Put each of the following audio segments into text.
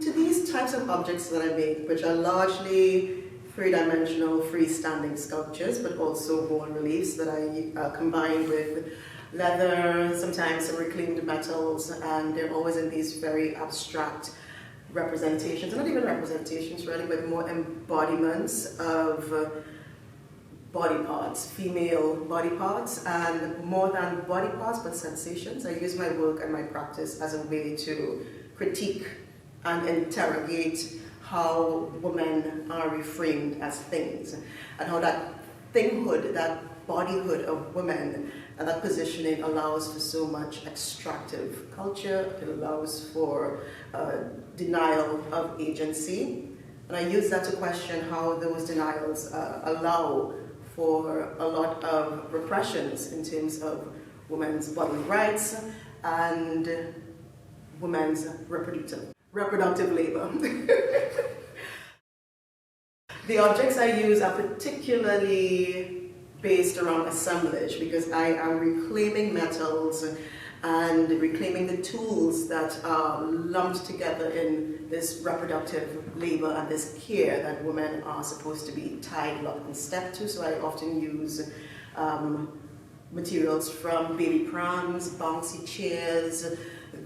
To these types of objects that I make, which are largely three-dimensional freestanding sculptures, but also wall reliefs that I combine with leather, sometimes some reclaimed metals, and they're always in these very abstract representations, not even representations really, but more embodiments of body parts, female body parts, and more than body parts, but sensations. I use my work and my practice as a way to critique and interrogate how women are reframed as things, and how that thinghood, that bodyhood of women, and that positioning allows for so much extractive culture. It allows for denial of agency, and I use that to question how those denials allow for a lot of repressions in terms of women's bodily rights and women's reproductive labor. The objects I use are particularly based around assemblage because I am reclaiming metals and reclaiming the tools that are lumped together in this reproductive labor and this care that women are supposed to be tied, locked, and stepped to. So I often use materials from baby prams, bouncy chairs,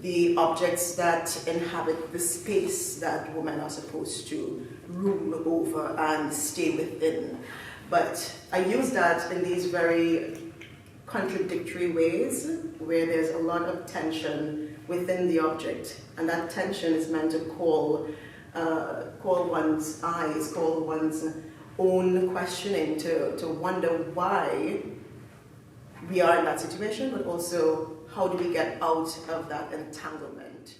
the objects that inhabit the space that women are supposed to room over and stay within. But I use that in these very contradictory ways where there's a lot of tension within the object, and that tension is meant to call one's eyes, call one's own questioning to wonder why we are in that situation, but also how do we get out of that entanglement.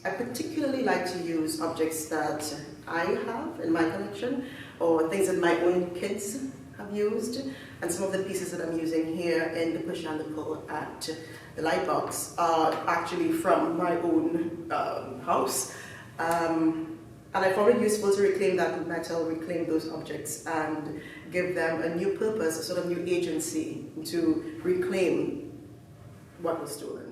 I particularly like to use objects that I have in my collection, or things that my own kids have used, and some of the pieces that I'm using here in the push and the pull at the Lightbox are actually from my own house. And I found it useful to reclaim that metal, reclaim those objects, and give them a new purpose, a sort of new agency to reclaim what was stolen.